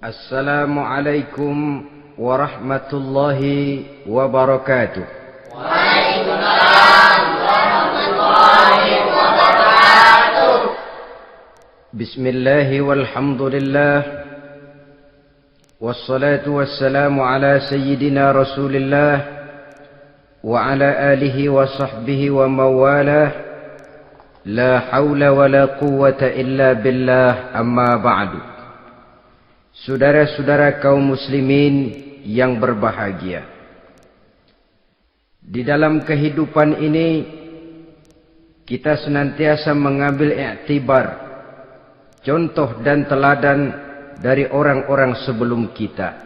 Assalamualaikum warahmatullahi wabarakatuh. Waalaikumsalam warahmatullahi wabarakatuh. Bismillahi walhamdulillah. Wassalatu wassalamu ala sayyidina Rasulillah wa ala alihi wa sahbihi wa mawalah. La hawla wa la quwwata illa billah, amma ba'du. Saudara-saudara kaum muslimin yang berbahagia, di dalam kehidupan ini kita senantiasa mengambil iktibar, contoh dan teladan dari orang-orang sebelum kita.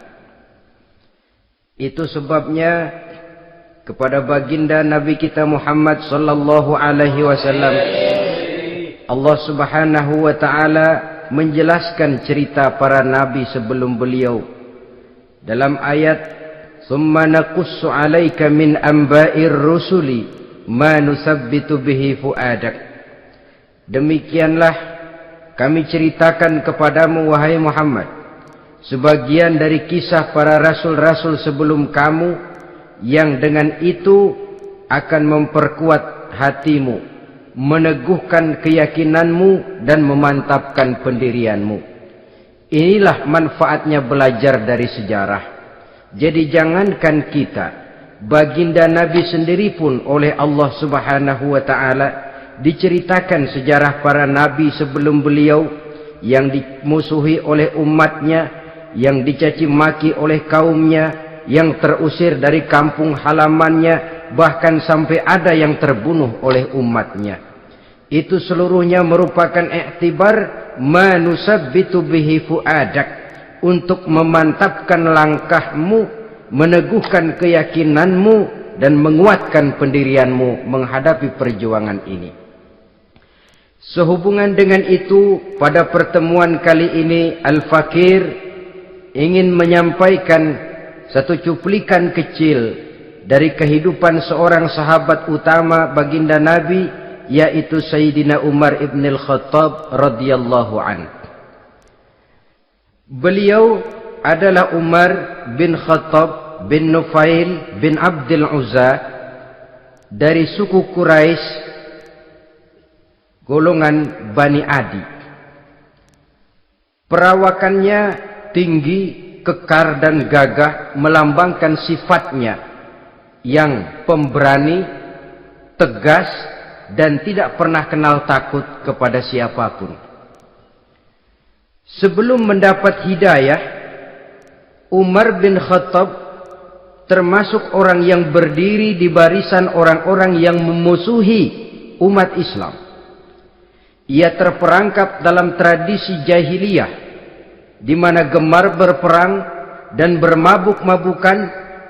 Itu sebabnya kepada baginda Nabi kita Muhammad sallallahu alaihi wasallam Allah Subhanahu wa taala menjelaskan cerita para nabi sebelum beliau dalam ayat "Tsumma naqussu 'alaika min amba'ir rusuli ma nusabbitu bihi fu'adak." Demikianlah kami ceritakan kepadamu wahai Muhammad sebagian dari kisah para rasul-rasul sebelum kamu yang dengan itu akan memperkuat hatimu, meneguhkan keyakinanmu dan memantapkan pendirianmu. Inilah manfaatnya belajar dari sejarah. Jadi jangankan kita, baginda Nabi sendiri pun oleh Allah Subhanahu wa taala diceritakan sejarah para nabi sebelum beliau yang dimusuhi oleh umatnya, yang dicaci maki oleh kaumnya, yang terusir dari kampung halamannya, bahkan sampai ada yang terbunuh oleh umatnya. Itu seluruhnya merupakan iktibar manusabbitu bihi fu'adak, untuk memantapkan langkahmu, meneguhkan keyakinanmu dan menguatkan pendirianmu menghadapi perjuangan ini. Sehubungan dengan itu, pada pertemuan kali ini Al-Fakir ingin menyampaikan satu cuplikan kecil dari kehidupan seorang sahabat utama baginda Nabi, yaitu Sayyidina Umar ibn al-Khattab radhiyallahu an. Beliau adalah Umar bin Khattab bin Nufail bin Abdul Uzza dari suku Quraisy, golongan Bani Adi. Perawakannya tinggi, kekar dan gagah, melambangkan sifatnya yang pemberani, tegas dan tidak pernah kenal takut kepada siapapun. Sebelum mendapat hidayah, Umar bin Khattab termasuk orang yang berdiri di barisan orang-orang yang memusuhi umat Islam. Ia terperangkap dalam tradisi jahiliyah di mana gemar berperang dan bermabuk-mabukan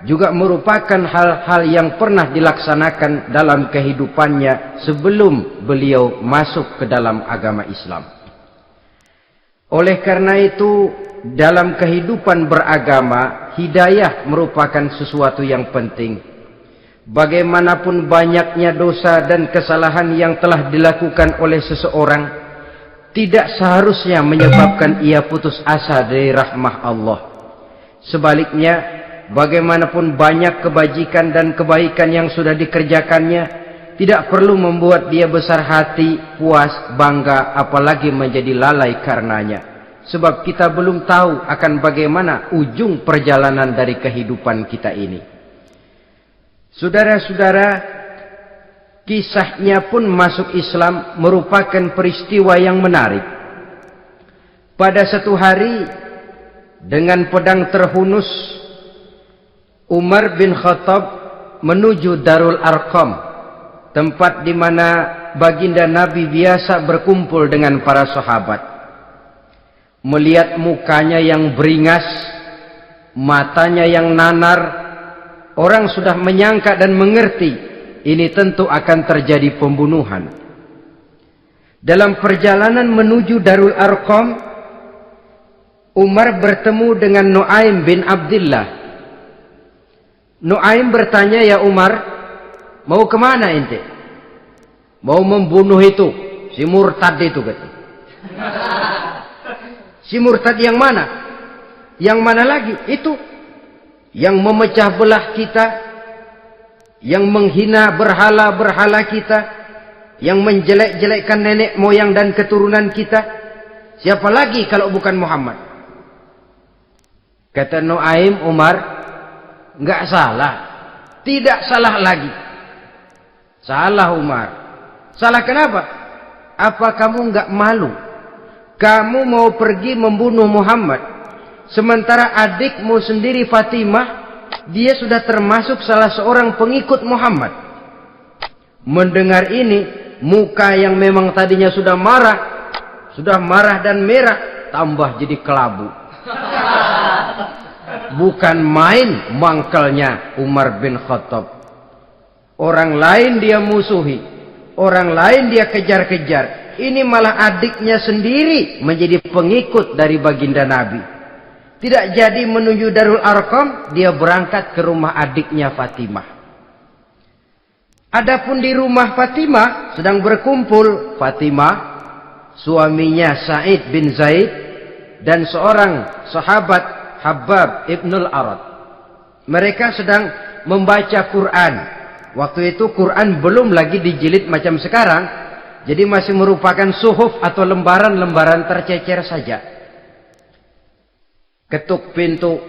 juga merupakan hal-hal yang pernah dilaksanakan dalam kehidupannya sebelum beliau masuk ke dalam agama Islam. Oleh karena itu, dalam kehidupan beragama, hidayah merupakan sesuatu yang penting. Bagaimanapun banyaknya dosa dan kesalahan yang telah dilakukan oleh seseorang, tidak seharusnya menyebabkan ia putus asa dari rahmah Allah. Sebaliknya, bagaimanapun banyak kebajikan dan kebaikan yang sudah dikerjakannya, tidak perlu membuat dia besar hati, puas, bangga, apalagi menjadi lalai karenanya. Sebab kita belum tahu akan bagaimana ujung perjalanan dari kehidupan kita ini. Saudara-saudara, kisahnya pun masuk Islam merupakan peristiwa yang menarik. Pada satu hari, dengan pedang terhunus, Umar bin Khattab menuju Darul Arqam, tempat di mana baginda Nabi biasa berkumpul dengan para sahabat. Melihat mukanya yang beringas, matanya yang nanar, orang sudah menyangka dan mengerti ini tentu akan terjadi pembunuhan. Dalam perjalanan menuju Darul Arqam, Umar bertemu dengan Nuaim bin Abdullah. Nuaim bertanya, "Ya Umar, mau kemana ente?" "Mau membunuh itu, si murtad itu," katanya. "Si murtad yang mana?" Yang mana lagi? Itu yang memecah belah kita, yang menghina berhala-berhala kita, yang menjelek-jelekkan nenek moyang dan keturunan kita. Siapa lagi kalau bukan Muhammad? Kata Nuaim Umar, enggak salah. Tidak salah lagi. Salah Umar. Salah kenapa? Apa kamu enggak malu? Kamu mau pergi membunuh Muhammad, sementara adikmu sendiri Fatimah, dia sudah termasuk salah seorang pengikut Muhammad. Mendengar ini, muka yang memang tadinya sudah marah dan merah, tambah jadi kelabu. Bukan main mangkelnya Umar bin Khattab. Orang lain dia musuhi, orang lain dia kejar-kejar. Ini malah adiknya sendiri menjadi pengikut dari baginda Nabi. Tidak jadi menuju Darul Arqam, dia berangkat ke rumah adiknya Fatimah. Adapun di rumah Fatimah sedang berkumpul Fatimah, suaminya Sa'id bin Zaid, dan seorang sahabat Habbab ibnul Arad. Mereka sedang membaca Quran. Waktu itu Quran belum lagi dijilid macam sekarang. Jadi masih merupakan suhuf atau lembaran-lembaran tercecer saja. Ketuk pintu.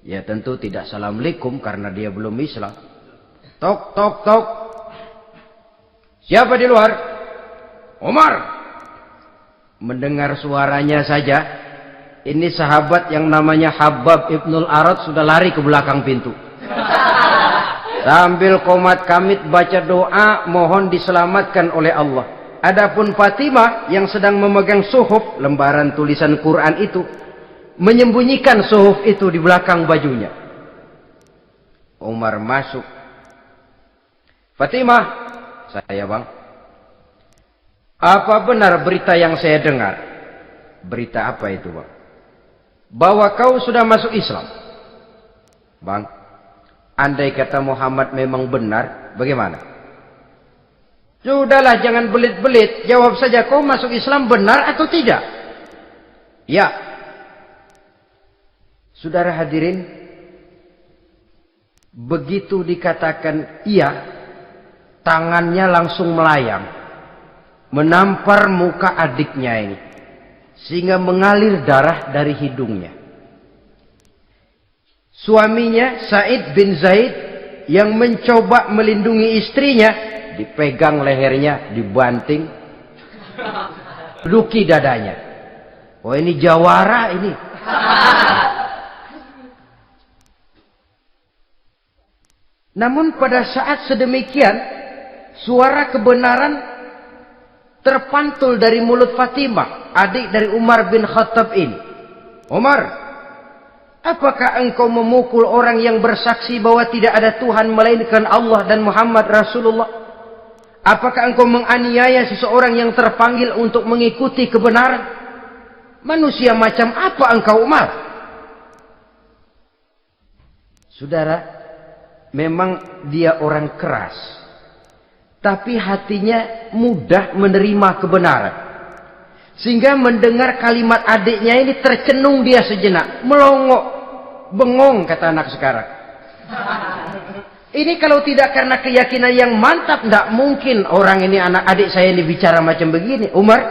Ya tentu tidak assalamualaikum karena dia belum Islam. Tok, tok, tok. Siapa di luar? Umar. Mendengar suaranya saja, ini sahabat yang namanya Habbab ibnul Arad sudah lari ke belakang pintu. Sambil komat kamit baca doa mohon diselamatkan oleh Allah. Adapun Fatimah yang sedang memegang suhuf, lembaran tulisan Quran itu, menyembunyikan suhuf itu di belakang bajunya. Umar masuk. Fatimah, saya bang. Apa benar berita yang saya dengar? Berita apa itu bang? Bahwa kau sudah masuk Islam. Bang, andai kata Muhammad memang benar, bagaimana? Sudahlah, jangan belit-belit. Jawab saja, kau masuk Islam benar atau tidak? Ya. Saudara hadirin, begitu dikatakan iya, tangannya langsung melayang, menampar muka adiknya ini, sehingga mengalir darah dari hidungnya. Suaminya Sa'id bin Zaid yang mencoba melindungi istrinya, dipegang lehernya, dibanting, luki dadanya. Oh ini jawara ini. Namun pada saat sedemikian, suara kebenaran terpantul dari mulut Fatimah, adik dari Umar bin Khattab ini. Umar, apakah engkau memukul orang yang bersaksi bahwa tidak ada Tuhan melainkan Allah dan Muhammad Rasulullah? Apakah engkau menganiaya seseorang yang terpanggil untuk mengikuti kebenaran? Manusia macam apa engkau, Umar? Saudara, memang dia orang keras, tapi hatinya mudah menerima kebenaran. Sehingga mendengar kalimat adiknya ini tercenung dia sejenak, melongok, bengong kata anak sekarang. Ini kalau tidak karena keyakinan yang mantap, tidak mungkin orang ini, anak adik saya ini bicara macam begini. Umar,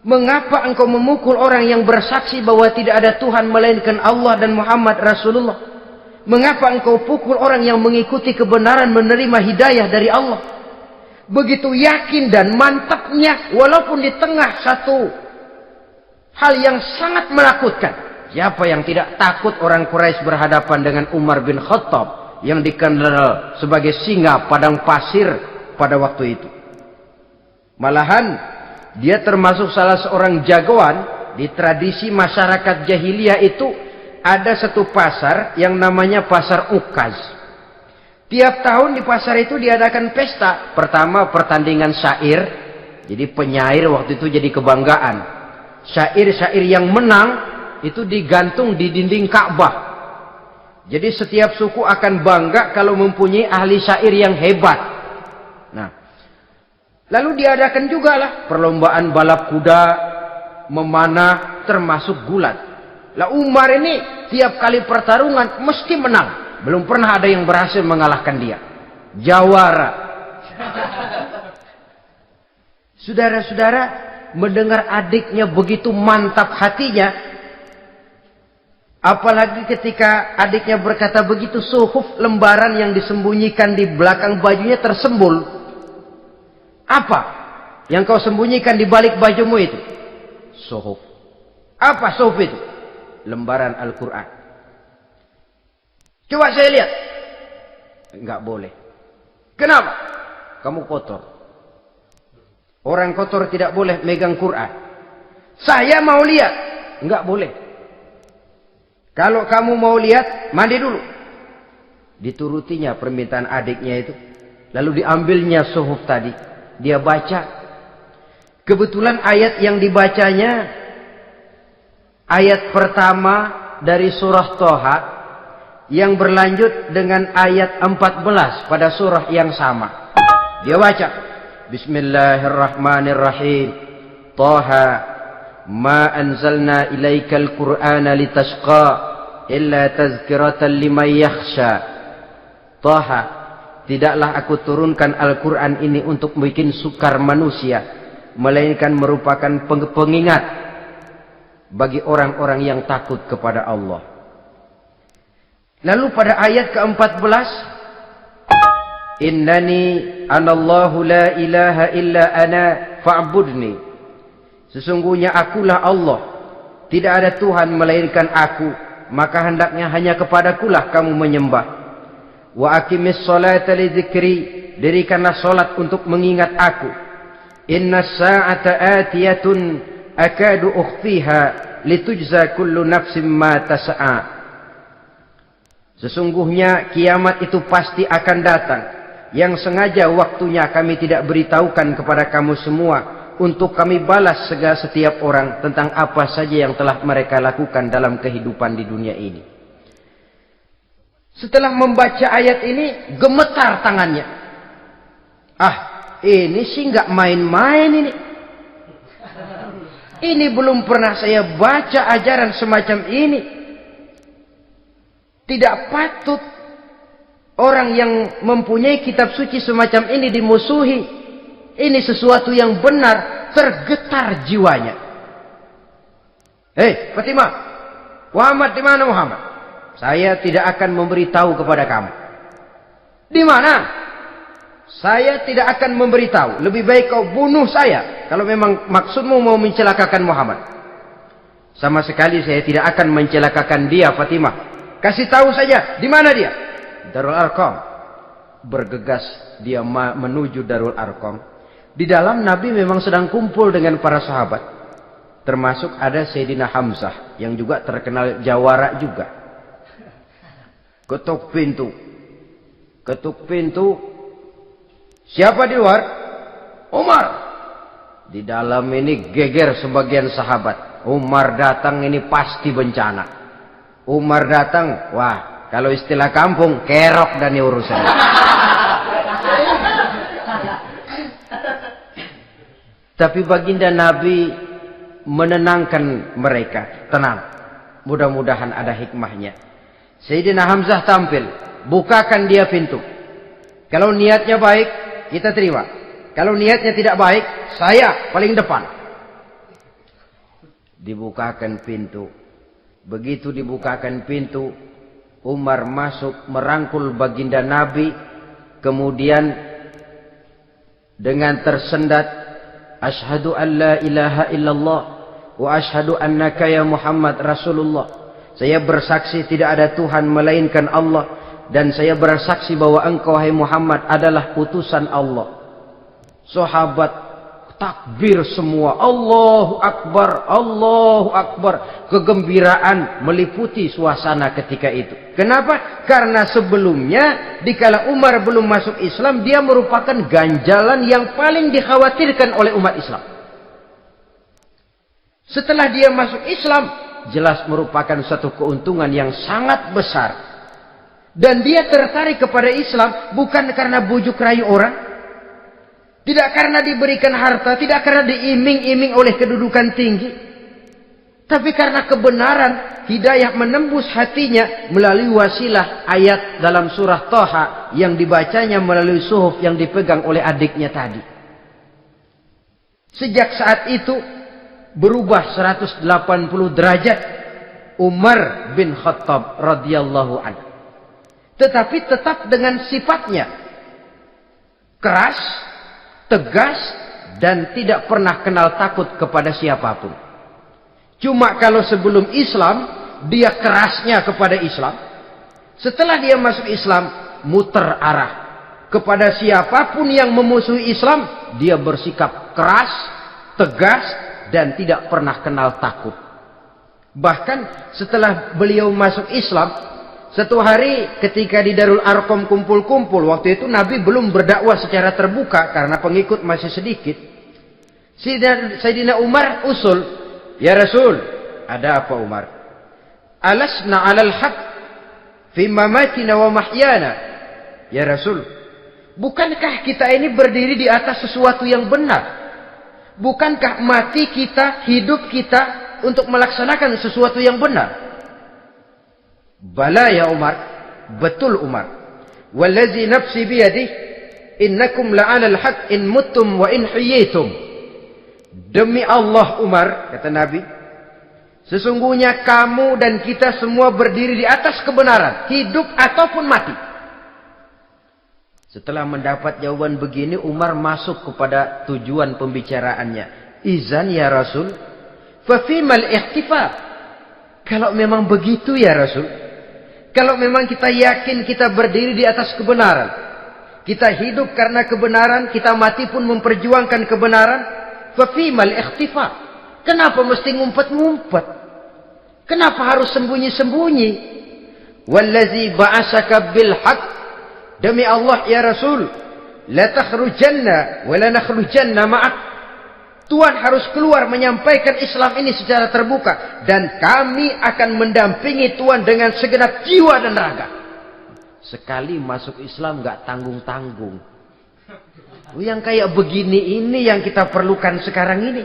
mengapa engkau memukul orang yang bersaksi bahwa tidak ada Tuhan melainkan Allah dan Muhammad Rasulullah? Mengapa engkau pukul orang yang mengikuti kebenaran, menerima hidayah dari Allah? Begitu yakin dan mantapnya, walaupun di tengah satu hal yang sangat menakutkan. Siapa yang tidak takut orang Quraisy berhadapan dengan Umar bin Khattab yang dikenal sebagai singa padang pasir pada waktu itu? Malahan dia termasuk salah seorang jagoan di tradisi masyarakat jahiliyah itu. Ada satu pasar yang namanya pasar Ukaz. Tiap tahun di pasar itu diadakan pesta. Pertama pertandingan syair. Jadi penyair waktu itu jadi kebanggaan. Syair-syair yang menang itu digantung di dinding Ka'bah. Jadi setiap suku akan bangga kalau mempunyai ahli syair yang hebat. Nah, lalu diadakan juga lah perlombaan balap kuda, memanah, termasuk gulat. Lah Umar ini tiap kali pertarungan mesti menang. Belum pernah ada yang berhasil mengalahkan dia. Jawara. Saudara-saudara, mendengar adiknya begitu mantap hatinya, apalagi ketika adiknya berkata begitu, suhuf, lembaran yang disembunyikan di belakang bajunya tersembul. Apa yang kau sembunyikan di balik bajumu itu? Suhuf. Apa suhuf itu? Lembaran Al-Quran. Coba saya lihat. Enggak boleh. Kenapa? Kamu kotor. Orang kotor tidak boleh megang Quran. Saya mau lihat. Enggak boleh. Kalau kamu mau lihat, mandi dulu. Diturutinya permintaan adiknya itu. Lalu diambilnya suhuf tadi. Dia baca. Kebetulan ayat yang dibacanya, ayat pertama dari surah Toha, yang berlanjut dengan ayat 14 pada surah yang sama. Dia baca, Bismillahirrahmanirrahim. Toha, ma anzalna ilaikal Qur'ana litashqa illa tazkiratan liman yakhsha. Toha, tidaklah aku turunkan Al-Quran ini untuk bikin sukar manusia, melainkan merupakan pengingat bagi orang-orang yang takut kepada Allah. Lalu pada ayat ke-14, Innani anallahu la ilaha illa ana fa'budni. Sesungguhnya akulah Allah, tidak ada Tuhan melainkan aku, maka hendaknya hanya kepadakulah kamu menyembah. Wa aqimis sholata li dzikri, dirikanlah salat untuk mengingat aku. Inna sa'ata atiyatun akadu ukhfiha litujza kullu nafsin ma tas'a. Sesungguhnya kiamat itu pasti akan datang, yang sengaja waktunya kami tidak beritahukan kepada kamu semua, untuk kami balas segala setiap orang tentang apa saja yang telah mereka lakukan dalam kehidupan di dunia ini. Setelah membaca ayat ini, gemetar tangannya. Ah, ini sih nggak main-main ini. Ini belum pernah saya baca ajaran semacam ini. Tidak patut orang yang mempunyai kitab suci semacam ini dimusuhi. Ini sesuatu yang benar, tergetar jiwanya. Hei, Fatimah, Muhammad di mana Muhammad? Saya tidak akan memberitahu kepada kamu. Di mana? Saya tidak akan memberitahu. Lebih baik kau bunuh saya kalau memang maksudmu mau mencelakakan Muhammad. Sama sekali saya tidak akan mencelakakan dia, Fatimah. Kasih tahu saja, di mana dia? Darul Arqam. Bergegas dia menuju Darul Arqam. Di dalam Nabi memang sedang kumpul dengan para sahabat. Termasuk ada Sayyidina Hamzah yang juga terkenal jawara juga. Ketuk pintu. Ketuk pintu. Siapa di luar? Umar. Di dalam ini geger sebagian sahabat. Umar datang ini pasti bencana. Umar datang, wah, kalau istilah kampung, kerok dan urusan. Tapi baginda Nabi menenangkan mereka. Tenang, mudah-mudahan ada hikmahnya. Sayyidina Hamzah tampil, bukakan dia pintu. Kalau niatnya baik, kita terima. Kalau niatnya tidak baik, saya paling depan. Dibukakan pintu. Begitu dibukakan pintu, Umar masuk merangkul baginda Nabi. Kemudian dengan tersendat, Ashhadu an la ilaha illallah wa ashhadu annaka ya Muhammad Rasulullah. Saya bersaksi tidak ada Tuhan melainkan Allah, dan saya bersaksi bahwa engkau hai Muhammad adalah utusan Allah. Sahabat takbir semua, Allahu Akbar, Allahu Akbar. Kegembiraan meliputi suasana ketika itu. Kenapa? Karena sebelumnya dikala Umar belum masuk Islam, dia merupakan ganjalan yang paling dikhawatirkan oleh umat Islam. Setelah dia masuk Islam, jelas merupakan satu keuntungan yang sangat besar. Dan dia tertarik kepada Islam bukan karena bujuk rayu orang, tidak karena diberikan harta, tidak karena diiming-iming oleh kedudukan tinggi. Tapi karena kebenaran, hidayah menembus hatinya melalui wasilah ayat dalam surah Thaha yang dibacanya melalui suhuf yang dipegang oleh adiknya tadi. Sejak saat itu berubah 180 derajat Umar bin Khattab radhiyallahu anhu. Tetapi tetap dengan sifatnya keras, tegas, dan tidak pernah kenal takut kepada siapapun. Cuma kalau sebelum Islam, dia kerasnya kepada Islam. Setelah dia masuk Islam, muter arah. Kepada siapapun yang memusuhi Islam, dia bersikap keras, tegas, dan tidak pernah kenal takut. Bahkan setelah beliau masuk Islam, satu hari ketika di Darul Arqam kumpul-kumpul, waktu itu Nabi belum berdakwah secara terbuka karena pengikut masih sedikit. Sayyidina Umar usul, "Ya Rasul, ada apa Umar? Alasna 'alal haq fi mamatina wa mahyana?" Ya Rasul, bukankah kita ini berdiri di atas sesuatu yang benar? Bukankah mati kita, hidup kita untuk melaksanakan sesuatu yang benar? Bala ya Umar, betul Umar. Wallazi nafsi biyadih, innakum la'alal haq in muttum wa in hiyitum. Demi Allah Umar, kata Nabi, sesungguhnya kamu dan kita semua berdiri di atas kebenaran, hidup ataupun mati. Setelah mendapat jawaban begini, Umar masuk kepada tujuan pembicaraannya. Izan ya Rasul, fa fimal ihtifal. Kalau memang begitu ya Rasul, kalau memang kita yakin kita berdiri di atas kebenaran, kita hidup karena kebenaran, kita mati pun memperjuangkan kebenaran, fa fimal ihtifal. Kenapa mesti ngumpet-ngumpet? Kenapa harus sembunyi-sembunyi? Wallazi ba'asaka bil haqq, demi Allah ya Rasul, la takhrujanna wa la nakhrujanna ma'ak. Tuhan harus keluar menyampaikan Islam ini secara terbuka, dan kami akan mendampingi Tuhan dengan segenap jiwa dan raga. Sekali masuk Islam gak tanggung-tanggung. Yang kayak begini ini yang kita perlukan sekarang ini.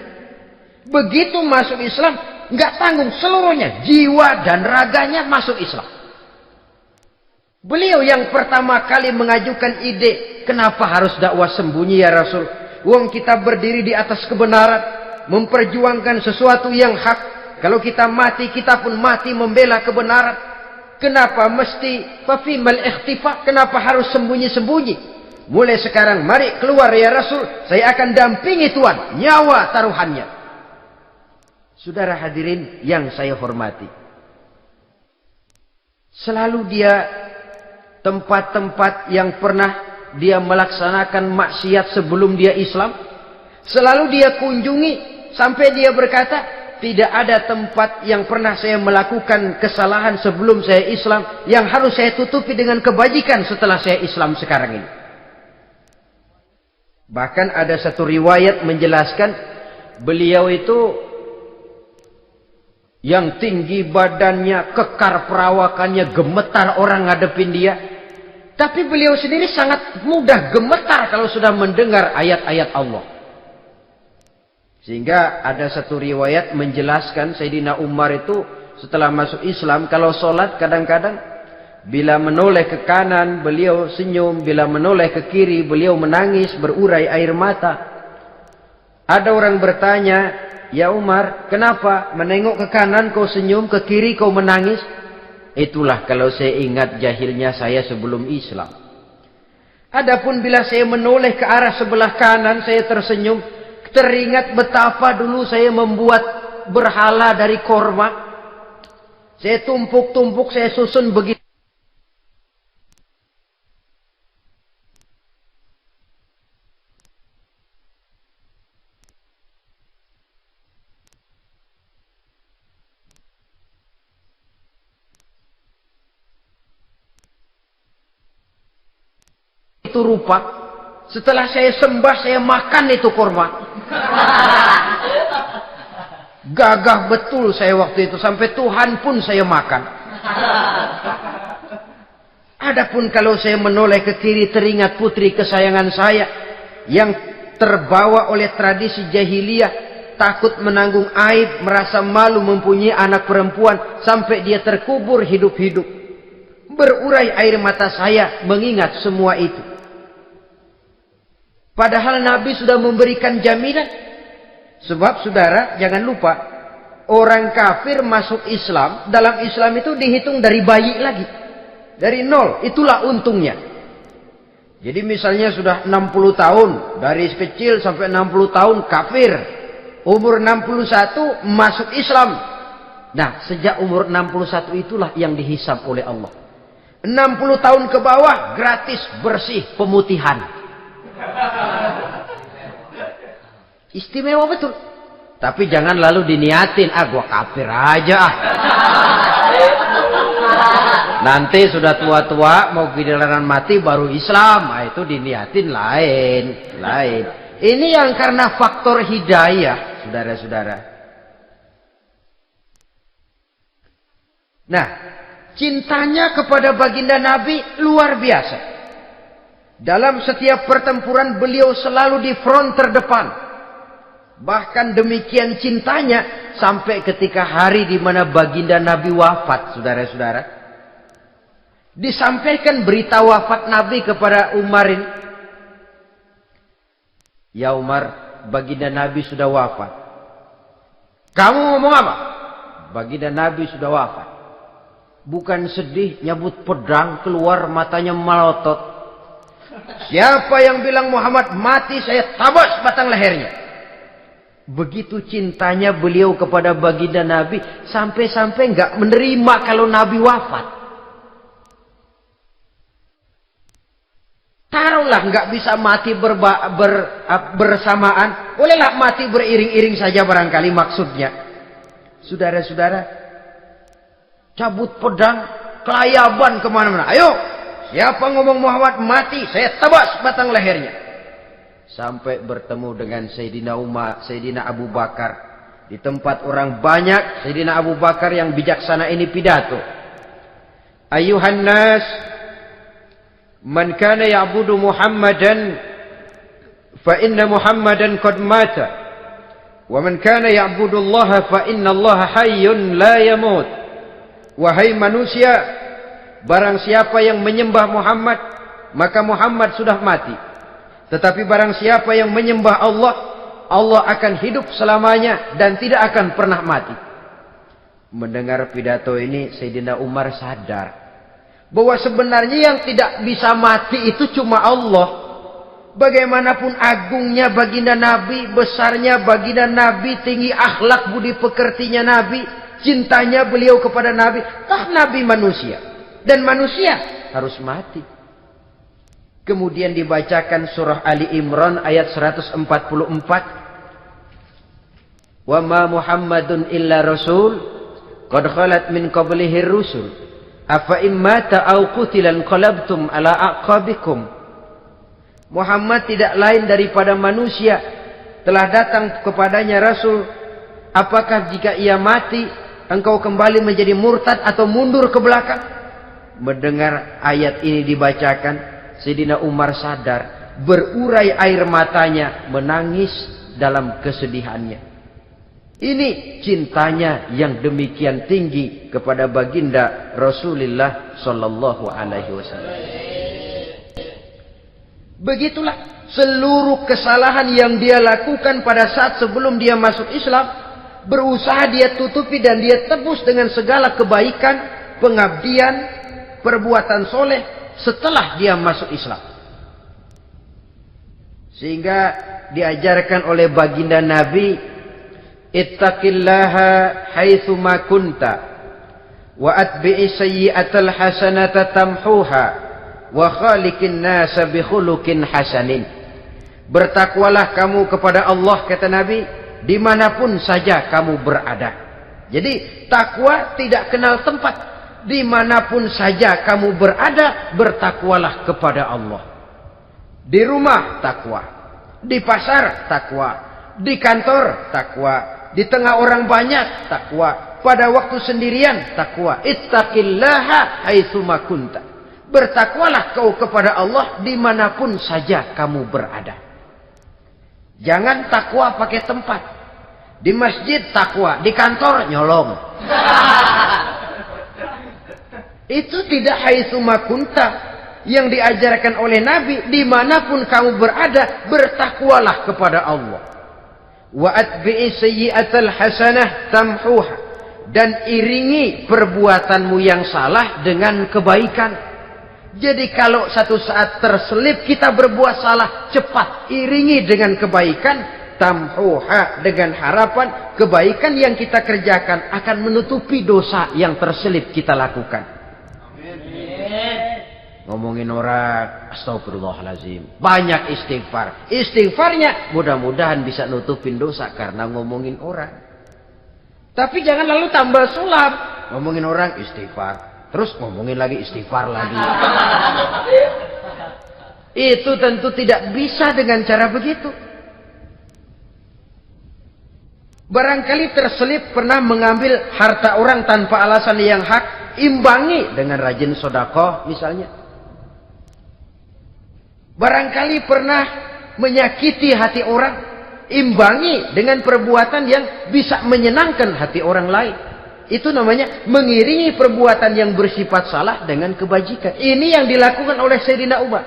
Begitu masuk Islam gak tanggung seluruhnya, jiwa dan raganya masuk Islam. Beliau yang pertama kali mengajukan ide, kenapa harus dakwah sembunyi ya Rasul? Wong kita berdiri di atas kebenaran, memperjuangkan sesuatu yang hak. Kalau kita mati, kita pun mati membela kebenaran. Kenapa mesti fafimal ikhtifa? Kenapa harus sembunyi-sembunyi? Mulai sekarang mari keluar ya Rasul, saya akan dampingi Tuhan, nyawa taruhannya. Saudara hadirin yang saya hormati, selalu dia tempat-tempat yang pernah dia melaksanakan maksiat sebelum dia Islam, selalu dia kunjungi sampai dia berkata, tidak ada tempat yang pernah saya melakukan kesalahan sebelum saya Islam yang harus saya tutupi dengan kebajikan setelah saya Islam sekarang ini. Bahkan ada satu riwayat menjelaskan beliau itu yang tinggi badannya, kekar perawakannya, gemetar orang ngadepin dia. Tapi beliau sendiri sangat mudah gemetar kalau sudah mendengar ayat-ayat Allah. Sehingga ada satu riwayat menjelaskan Sayyidina Umar itu setelah masuk Islam, kalau sholat kadang-kadang bila menoleh ke kanan beliau senyum, bila menoleh ke kiri beliau menangis berurai air mata. Ada orang bertanya, ya Umar, kenapa menengok ke kanan kau senyum, ke kiri kau menangis? Itulah kalau saya ingat jahilnya saya sebelum Islam. Adapun bila saya menoleh ke arah sebelah kanan saya tersenyum, teringat betapa dulu saya membuat berhala dari korma. Saya tumpuk-tumpuk, saya susun begitu. Itu rupa. Setelah saya sembah, saya makan itu korma. Gagah betul saya waktu itu, sampai Tuhan pun saya makan. Adapun kalau saya menoleh ke kiri, teringat putri kesayangan saya yang terbawa oleh tradisi jahiliyah, takut menanggung aib, merasa malu mempunyai anak perempuan, sampai dia terkubur hidup-hidup. Berurai air mata saya mengingat semua itu. Padahal Nabi sudah memberikan jaminan. Sebab saudara, jangan lupa, orang kafir masuk Islam, dalam Islam itu dihitung dari bayi lagi. Dari nol, itulah untungnya. Jadi misalnya sudah 60 tahun, dari kecil sampai 60 tahun kafir. Umur 61 masuk Islam. Nah, sejak umur 61 itulah yang dihisab oleh Allah. 60 tahun ke bawah gratis bersih pemutihan. Istimewa betul. Tapi jangan lalu diniatin, gua kafir aja ah. Nanti sudah tua-tua mau giliran mati baru Islam, itu diniatin lain. Ini yang karena faktor hidayah, saudara-saudara. Nah, cintanya kepada baginda Nabi luar biasa. Dalam setiap pertempuran beliau selalu di front terdepan. Bahkan demikian cintanya sampai ketika hari di mana baginda Nabi wafat, saudara-saudara. Disampaikan berita wafat Nabi kepada Umarin. Ya Umar, baginda Nabi sudah wafat. Kamu ngomong apa? Baginda Nabi sudah wafat. Bukan sedih, nyabut pedang, keluar matanya melotot. Siapa yang bilang Muhammad mati, saya tabas batang lehernya. Begitu cintanya beliau kepada baginda Nabi, sampai-sampai nggak menerima kalau Nabi wafat. Taruhlah nggak bisa mati bersamaan, bolehlah mati beriring-iring saja barangkali maksudnya. Saudara-saudara, cabut pedang, kelayaban kemana-mana. Ayo, siapa ngomong Muhammad mati, saya tabas batang lehernya. Sampai bertemu dengan Sayyidina Umar, Sayyidina Abu Bakar. Di tempat orang banyak, Sayyidina Abu Bakar yang bijaksana ini pidato. Ayuhan nas, man kana ya'budu Muhammadan fa inna Muhammadan qad mata wa man kana ya'budu Allah fa inna Allah hayyun la yamut. Wahai manusia, barang siapa yang menyembah Muhammad, maka Muhammad sudah mati. Tetapi barang siapa yang menyembah Allah, Allah akan hidup selamanya dan tidak akan pernah mati. Mendengar pidato ini, Sayyidina Umar sadar bahwa sebenarnya yang tidak bisa mati itu cuma Allah. Bagaimanapun agungnya baginda Nabi, besarnya baginda Nabi, tinggi akhlak budi pekertinya Nabi, cintanya beliau kepada Nabi, Nabi manusia. Dan manusia harus mati. Kemudian dibacakan surah Ali Imran ayat 144. Wa ma Muhammadun illa rasul qad khalat min qablihi rusul afa immata aw qutilan qalabtum ala aqabikum. Muhammad tidak lain daripada manusia, telah datang kepadanya rasul. Apakah jika ia mati engkau kembali menjadi murtad atau mundur ke belakang? Mendengar ayat ini dibacakan, Sayyidina Umar sadar, berurai air matanya, menangis dalam kesedihannya. Ini cintanya yang demikian tinggi kepada baginda Rasulullah sallallahu alaihi wasallam. Begitulah seluruh kesalahan yang dia lakukan pada saat sebelum dia masuk Islam, berusaha dia tutupi dan dia tebus dengan segala kebaikan, pengabdian, perbuatan soleh setelah dia masuk Islam. Sehingga diajarkan oleh baginda Nabi, ittaqillaha haitsu ma kunta wa atbi'i sayyi'atal hasanata tamhuha wa khaliqin nasa bi khuluqin hasanin. Bertakwalah kamu kepada Allah, kata Nabi, dimanapun saja kamu berada. Jadi takwa tidak kenal tempat. Dimanapun saja kamu berada, bertakwalah kepada Allah. Di rumah takwa, di pasar takwa, di kantor takwa, di tengah orang banyak takwa, pada waktu sendirian takwa. Ittaqillaha haitsu ma kunta. Bertakwalah kau kepada Allah dimanapun saja kamu berada. Jangan takwa pakai tempat. Di masjid takwa, di kantor nyolong. Itu tidak haitsu makunta. Yang diajarkan oleh Nabi, dimanapun kamu berada, bertakwalah kepada Allah. Wa atbi'i sayyi'atal hasanah tamhuha. Dan iringi perbuatanmu yang salah dengan kebaikan. Jadi kalau satu saat terselip kita berbuat salah, cepat iringi dengan kebaikan. Tamhuha, dengan harapan kebaikan yang kita kerjakan akan menutupi dosa yang terselip kita lakukan. Ngomongin orang, astagfirullahalazim, banyak istighfar. Istighfarnya mudah-mudahan bisa nutupin dosa karena ngomongin orang. Tapi jangan lalu tambah sulap. Ngomongin orang istighfar, terus ngomongin lagi istighfar lagi. Itu tentu tidak bisa dengan cara begitu. Barangkali terselip pernah mengambil harta orang tanpa alasan yang hak, imbangi dengan rajin sedekah misalnya. Barangkali pernah menyakiti hati orang, imbangi dengan perbuatan yang bisa menyenangkan hati orang lain. Itu namanya mengiringi perbuatan yang bersifat salah dengan kebajikan. Ini yang dilakukan oleh Sayyidina Umar.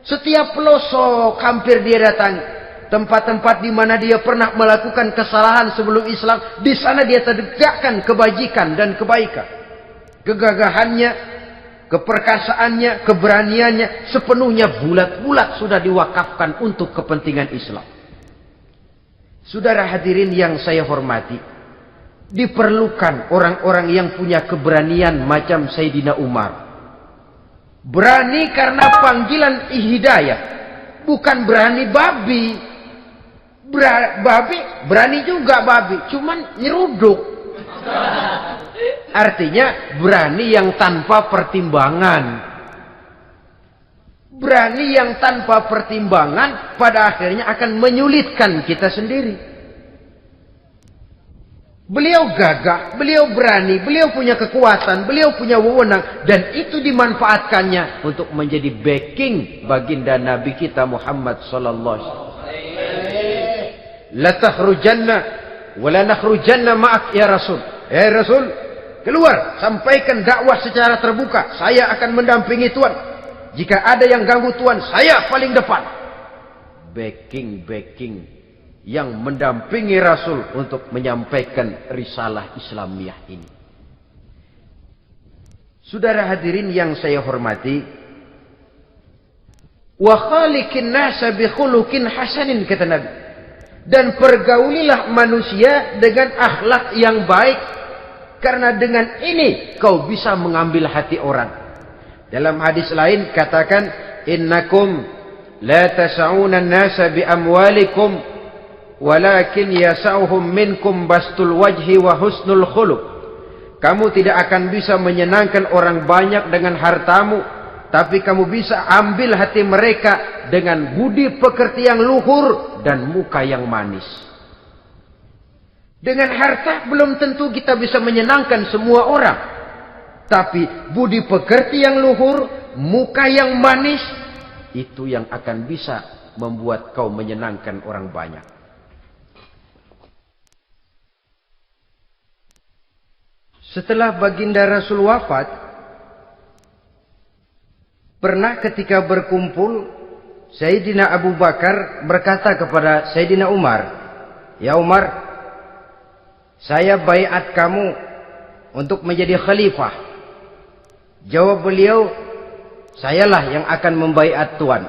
Setiap pelosok hampir dia datangi. Tempat-tempat di mana dia pernah melakukan kesalahan sebelum Islam, di sana dia tegakkan kebajikan dan kebaikan. Kegagahannya, keperkasaannya, keberaniannya sepenuhnya bulat-bulat sudah diwakafkan untuk kepentingan Islam. Saudara hadirin yang saya hormati, diperlukan orang-orang yang punya keberanian macam Sayyidina Umar. Berani karena panggilan hidayah, bukan berani babi. Babi berani juga babi, cuman nyeruduk. Artinya berani yang tanpa pertimbangan. Berani yang tanpa pertimbangan pada akhirnya akan menyulitkan kita sendiri. Beliau gagah, beliau berani, beliau punya kekuatan, beliau punya wewenang, dan itu dimanfaatkannya untuk menjadi backing baginda Nabi kita Muhammad sallallahu alaihi wasallam. La takhrujanna wa la nakhrujanna ma'ak ya Rasul. Ya Rasul, keluar, sampaikan dakwah secara terbuka. Saya akan mendampingi Tuhan. Jika ada yang ganggu Tuhan, saya paling depan. Backing yang mendampingi Rasul untuk menyampaikan risalah Islamiyah ini. Saudara hadirin yang saya hormati, wa khaliqin nasa bi khuluqin hasanin, kata Nabi. Dan pergaulilah manusia dengan akhlak yang baik, karena dengan ini kau bisa mengambil hati orang. Dalam hadis lain katakan, innakum la tas'una an-nasa bi amwalikum walakin yas'uhum minkum bastul wajhi wa husnul khuluq. Kamu tidak akan bisa menyenangkan orang banyak dengan hartamu, tapi kamu bisa ambil hati mereka dengan budi pekerti yang luhur dan muka yang manis. Dengan harta belum tentu kita bisa menyenangkan semua orang. Tapi budi pekerti yang luhur, muka yang manis, itu yang akan bisa membuat kau menyenangkan orang banyak. Setelah baginda Rasul wafat, pernah ketika berkumpul, Sayyidina Abu Bakar berkata kepada Sayyidina Umar, "Ya Umar, saya baiat kamu untuk menjadi khalifah." Jawab beliau, "Sayalah yang akan membaiat Tuan.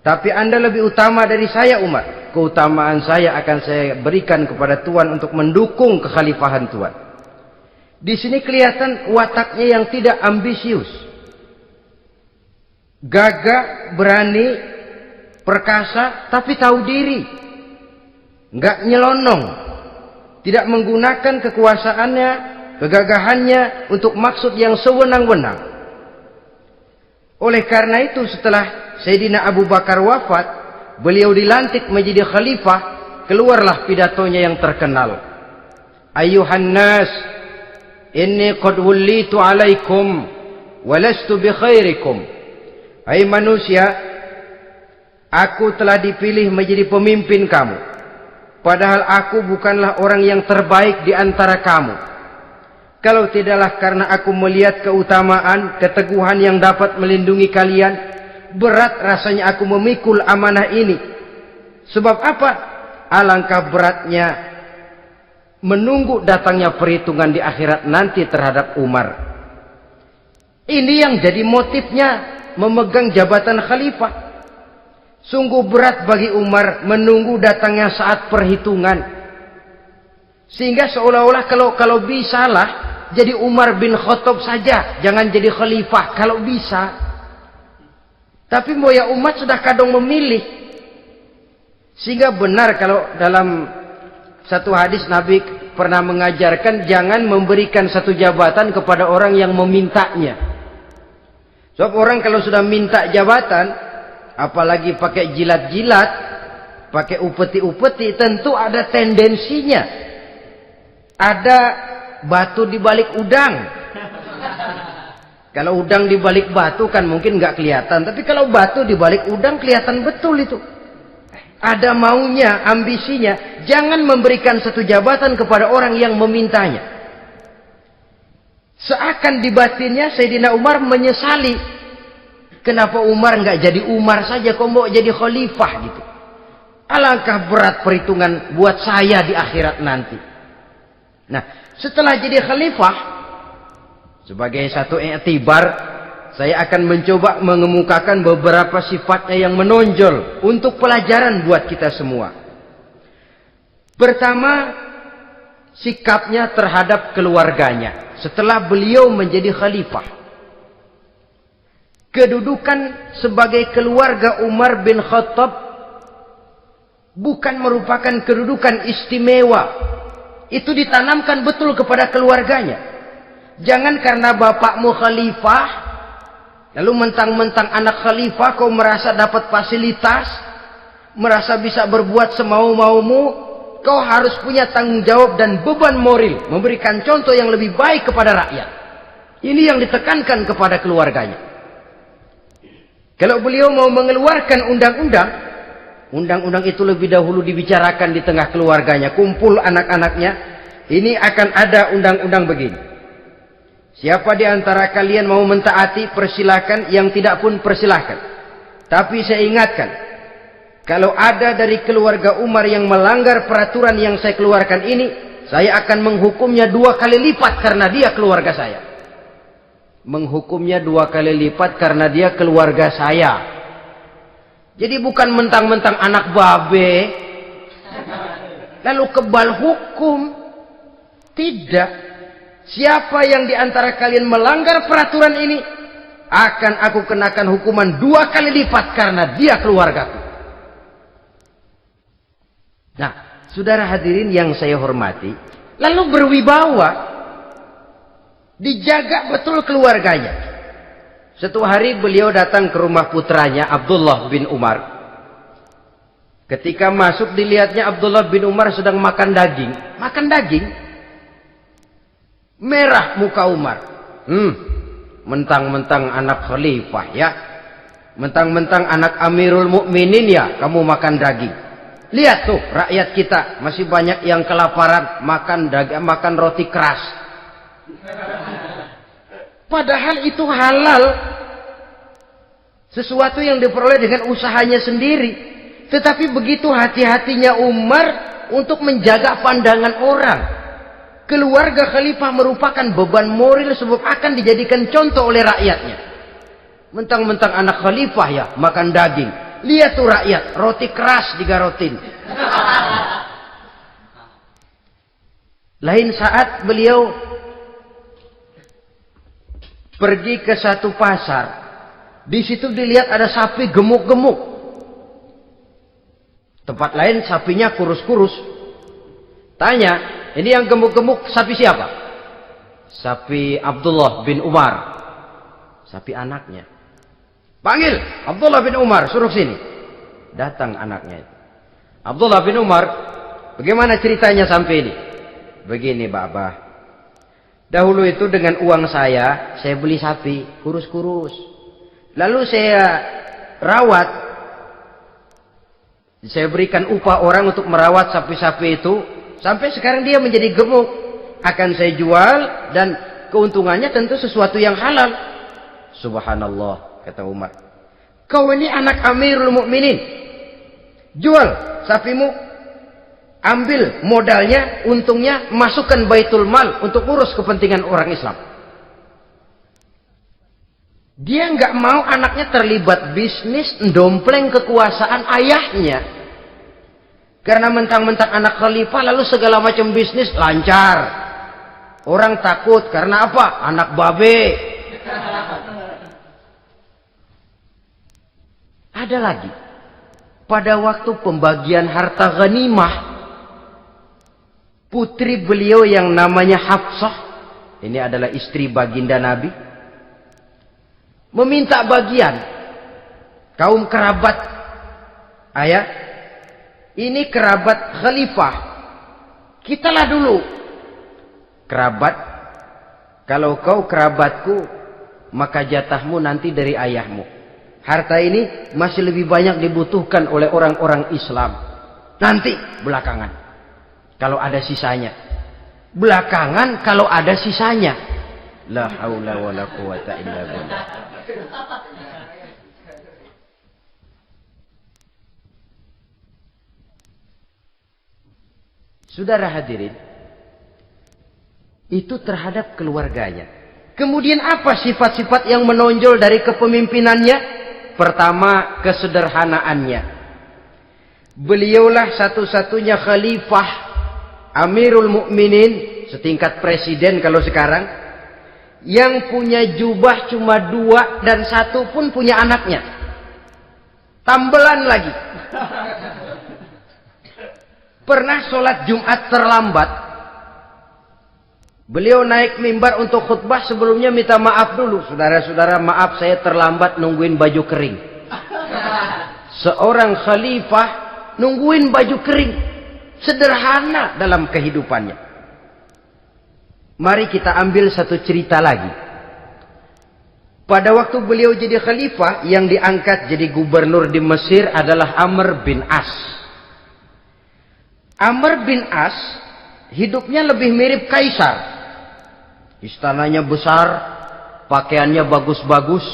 Tapi Anda lebih utama dari saya Umar. Keutamaan saya akan saya berikan kepada Tuan untuk mendukung kekhalifahan Tuan." Di sini kelihatan wataknya yang tidak ambisius. Gagah, berani, perkasa, tapi tahu diri. Enggak nyelonong. Tidak menggunakan kekuasaannya, kegagahannya untuk maksud yang sewenang-wenang. Oleh karena itu setelah Sayyidina Abu Bakar wafat, beliau dilantik menjadi khalifah, keluarlah pidatonya yang terkenal. Ayuhan nas, inni qad wullitu alaikum walastu bi khairikum. Hai manusia, aku telah dipilih menjadi pemimpin kamu. padahal aku bukanlah orang yang terbaik di antara kamu. Kalau tidaklah karena aku melihat keutamaan, keteguhan yang dapat melindungi kalian, berat rasanya aku memikul amanah ini. Sebab apa? Alangkah beratnya menunggu datangnya perhitungan di akhirat nanti terhadap Umar. Ini yang jadi motifnya memegang jabatan khalifah. Sungguh berat bagi Umar menunggu datangnya saat perhitungan. Sehingga seolah-olah kalau bisalah jadi Umar bin Khattab saja, jangan jadi khalifah kalau bisa. Tapi moya umat sudah kadang memilih. Sehingga benar kalau dalam satu hadis Nabi pernah mengajarkan jangan memberikan satu jabatan kepada orang yang memintanya. Sebab orang kalau sudah minta jabatan, apalagi pakai jilat-jilat, pakai upeti-upeti, tentu ada tendensinya. Ada batu di balik udang. Kalau udang di balik batu kan mungkin nggak kelihatan, tapi kalau batu di balik udang kelihatan betul itu. Ada maunya, ambisinya. Jangan memberikan satu jabatan kepada orang yang memintanya. Seakan di batinnya Sayyidina Umar menyesali. Kenapa Umar nggak jadi Umar saja, kok mau jadi khalifah gitu. Alangkah berat perhitungan buat saya di akhirat nanti. Nah, setelah jadi khalifah, sebagai satu i'tibar, saya akan mencoba mengemukakan beberapa sifatnya yang menonjol untuk pelajaran buat kita semua. Pertama, sikapnya terhadap keluarganya setelah beliau menjadi khalifah. Kedudukan sebagai keluarga Umar bin Khattab bukan merupakan kedudukan istimewa. Itu ditanamkan betul kepada keluarganya. Jangan karena bapakmu khalifah, lalu mentang-mentang anak khalifah kau merasa dapat fasilitas, merasa bisa berbuat semau-maumu, kau harus punya tanggung jawab dan beban moral, memberikan contoh yang lebih baik kepada rakyat. Ini yang ditekankan kepada keluarganya. Kalau beliau mau mengeluarkan undang-undang, undang-undang itu lebih dahulu dibicarakan di tengah keluarganya, kumpul anak-anaknya, ini akan ada undang-undang begini. Siapa di antara kalian mau mentaati, persilakan, yang tidak pun persilakan. Tapi saya ingatkan, kalau ada dari keluarga Umar yang melanggar peraturan yang saya keluarkan ini, saya akan menghukumnya 2 kali lipat karena dia keluarga saya. Menghukumnya 2 kali lipat karena dia keluarga saya. Jadi bukan mentang-mentang anak babe lalu kebal hukum. Tidak. Siapa yang di antara kalian melanggar peraturan ini, akan aku kenakan hukuman 2 kali lipat karena dia keluargaku. Nah, saudara hadirin yang saya hormati, lalu berwibawa, dijaga betul keluarganya. Suatu hari beliau datang ke rumah putranya Abdullah bin Umar. Ketika masuk dilihatnya Abdullah bin Umar sedang makan daging. Makan daging. Merah muka Umar. Mentang-mentang anak khalifah ya. Mentang-mentang anak Amirul Mukminin ya, kamu makan daging. Lihat tuh rakyat kita masih banyak yang kelaparan, makan daging, makan roti keras. Padahal itu halal. Sesuatu yang diperoleh dengan usahanya sendiri. Tetapi begitu hati-hatinya Umar untuk menjaga pandangan orang. Keluarga khalifah merupakan beban moral sebab akan dijadikan contoh oleh rakyatnya. Mentang-mentang anak khalifah ya makan daging. Lihat tuh rakyat, roti keras digarotin. Lain saat beliau pergi ke satu pasar. Di situ dilihat ada sapi gemuk-gemuk. Tempat lain sapinya kurus-kurus. Tanya, ini yang gemuk-gemuk sapi siapa? Sapi Abdullah bin Umar. Sapi anaknya. Panggil Abdullah bin Umar, suruh sini. Datang anaknya itu. Abdullah bin Umar, bagaimana ceritanya sampai ini? Begini, Bapak. Dahulu itu dengan uang saya beli sapi kurus-kurus. Lalu saya rawat. Saya berikan upah orang untuk merawat sapi-sapi itu. Sampai sekarang dia menjadi gemuk. Akan saya jual dan keuntungannya tentu sesuatu yang halal. Subhanallah, kata Umar. Kau ini anak Amirul Mukminin. Jual sapimu. Ambil modalnya, untungnya, masukkan baitul mal untuk urus kepentingan orang Islam. Dia nggak mau anaknya terlibat bisnis, ndompleng kekuasaan ayahnya. Karena mentang-mentang anak khalifah lalu segala macam bisnis lancar. Orang takut karena apa? Anak babe. Ada lagi. Pada waktu pembagian harta ghanimah, putri beliau yang namanya Hafsah, ini adalah istri baginda Nabi, meminta bagian. Kaum kerabat ayah, ini kerabat khalifah, kitalah dulu kerabat. Kalau kau kerabatku, maka jatahmu nanti dari ayahmu. Harta ini masih lebih banyak dibutuhkan oleh orang-orang Islam. Nanti belakangan, kalau ada sisanya. Belakangan kalau ada sisanya. La haula wala quwata illa billah. Saudara hadirin, itu terhadap keluarganya. Kemudian apa sifat-sifat yang menonjol dari kepemimpinannya? Pertama, kesederhanaannya. Beliaulah satu-satunya khalifah, Amirul Mukminin, setingkat presiden kalau sekarang, yang punya jubah cuma 2 dan 1 pun punya anaknya. Tambelan lagi. Pernah sholat Jumat terlambat. Beliau naik mimbar untuk khutbah, sebelumnya minta maaf dulu. Saudara-saudara, maaf saya terlambat nungguin baju kering. Seorang khalifah nungguin baju kering. Sederhana dalam kehidupannya. Mari kita ambil satu cerita lagi. Pada waktu beliau jadi khalifah, yang diangkat jadi gubernur di Mesir adalah Amr bin As. Amr bin As hidupnya lebih mirip kaisar. Istananya besar, pakaiannya bagus-bagus.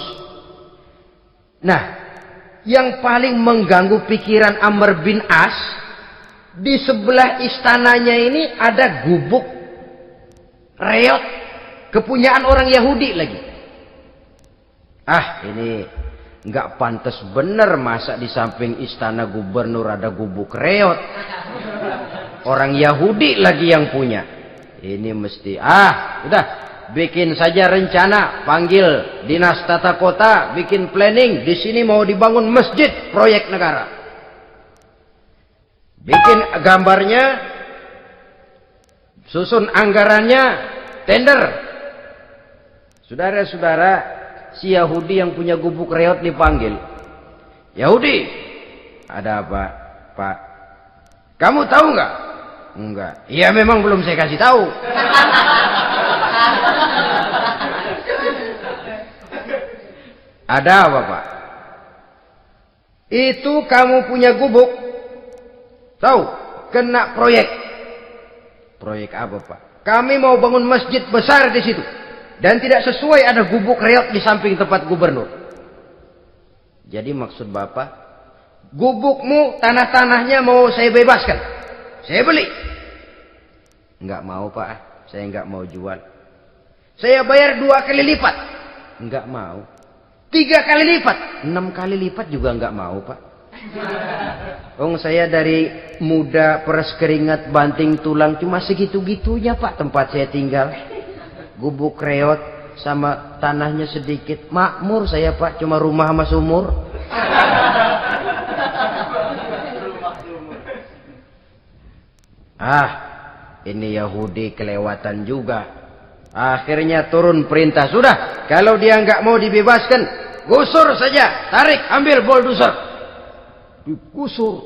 Nah, yang paling mengganggu pikiran Amr bin As, di sebelah istananya ini ada gubuk reot, kepunyaan orang Yahudi lagi. Ah, ini nggak pantas bener, masa di samping istana gubernur ada gubuk reot. Orang Yahudi lagi yang punya. Ini mesti, udah, bikin saja rencana, panggil dinas tata kota, bikin planning. Di sini mau dibangun masjid, proyek negara. Bikin gambarnya, susun anggarannya, tender. Saudara-saudara, si Yahudi yang punya gubuk reot dipanggil. Yahudi, ada apa, Pak? Kamu tahu nggak? Enggak. Iya, memang belum saya kasih tahu. Ada apa, Pak? Itu kamu punya gubuk. Tahu? Kena proyek. Proyek apa, Pak? Kami mau bangun masjid besar di situ. Dan tidak sesuai ada gubuk reot di samping tempat gubernur. Jadi maksud Bapak, gubukmu, tanah-tanahnya mau saya bebaskan. Saya beli. Enggak mau, Pak. Saya enggak mau jual. Saya bayar 2 kali lipat. Enggak mau. 3 kali lipat. 6 kali lipat juga enggak mau, Pak. Saya dari muda peres keringat banting tulang cuma segitu-gitunya, Pak, tempat saya tinggal. Gubuk reot sama tanahnya sedikit. Makmur saya, Pak, cuma rumah sama sumur. Ini Yahudi kelewatan juga. Akhirnya turun perintah, sudah, kalau dia nggak mau dibebaskan, gusur saja, tarik, ambil bulldozer. Digusur.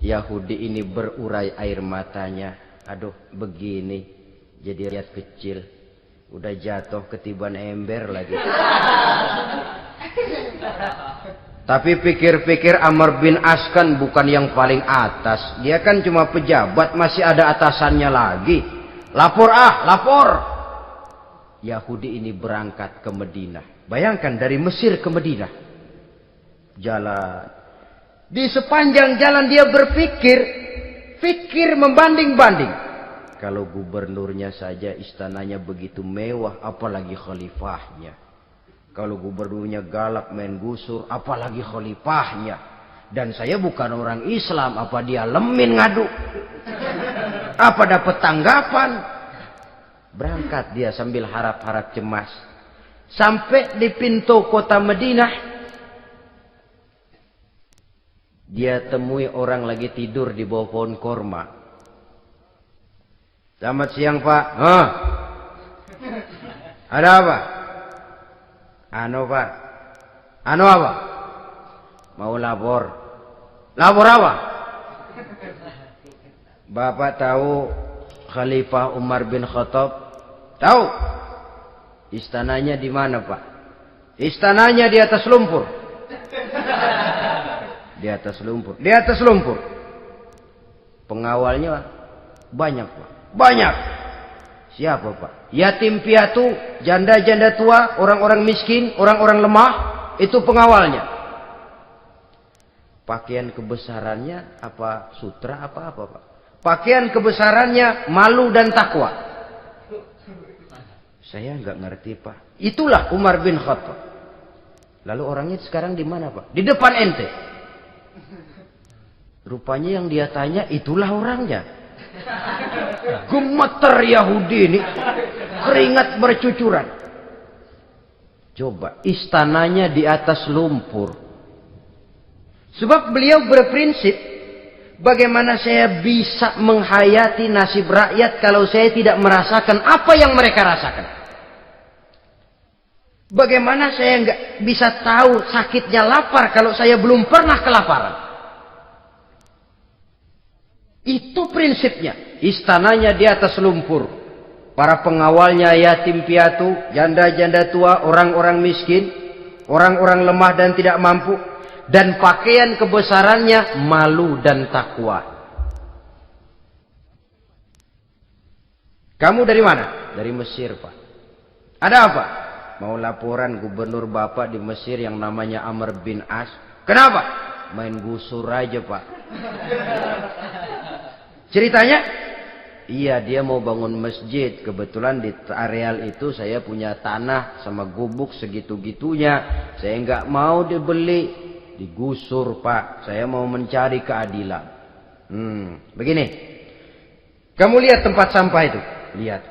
Yahudi ini berurai air matanya. Aduh, begini, jadi rakyat kecil, udah jatuh ketiban ember lagi. Tapi pikir-pikir Amr bin As kan bukan yang paling atas. Dia kan cuma pejabat, masih ada atasannya lagi. Lapor lapor. Yahudi ini berangkat ke Madinah. Bayangkan dari Mesir ke Madinah. Jalan. Di sepanjang jalan dia berpikir membanding-banding. Kalau gubernurnya saja istananya begitu mewah, apalagi khalifahnya. Kalau gubernurnya galak main gusur, apalagi khalifahnya. Dan saya bukan orang Islam, apa dia lemin ngadu? Apa dapat tanggapan? Berangkat dia sambil harap-harap cemas. Sampai di pintu kota Madinah, dia temui orang lagi tidur di bawah pohon korma. Selamat siang, Pak. Ada apa? Pak. Apa? Mau lapor. Lapor apa? Bapak tahu Khalifah Umar bin Khattab? Tahu? Istananya di mana, Pak? Istananya di atas lumpur. Di atas lumpur. Di atas lumpur. Pengawalnya banyak, Pak. Banyak. Siapa, Pak? Yatim piatu, janda-janda tua, orang-orang miskin, orang-orang lemah, itu pengawalnya. Pakaian kebesarannya apa sutra apa, Pak? Pakaian kebesarannya malu dan takwa. Saya nggak ngerti, Pak. Itulah Umar bin Khattab. Lalu orangnya sekarang di mana, Pak? Di depan ente. Rupanya yang dia tanya itulah orangnya. Gemeter Yahudi ini, keringat bercucuran. Coba, istananya di atas lumpur. Sebab beliau berprinsip, bagaimana saya bisa menghayati nasib rakyat kalau saya tidak merasakan apa yang mereka rasakan? Bagaimana saya nggak bisa tahu sakitnya lapar kalau saya belum pernah kelaparan? Itu prinsipnya. Istananya di atas lumpur. Para pengawalnya yatim piatu, janda-janda tua, orang-orang miskin, orang-orang lemah dan tidak mampu. Dan pakaian kebesarannya malu dan takwa. Kamu dari mana? Dari Mesir, Pak. Ada apa? Mau laporan gubernur Bapak di Mesir yang namanya Amr bin As. Kenapa? Main gusur aja, Pak. Ceritanya? Iya, dia mau bangun masjid. Kebetulan di areal itu saya punya tanah sama gubuk segitu-gitunya. Saya nggak mau dibeli, digusur, Pak. Saya mau mencari keadilan. Begini. Kamu lihat tempat sampah itu? Lihat.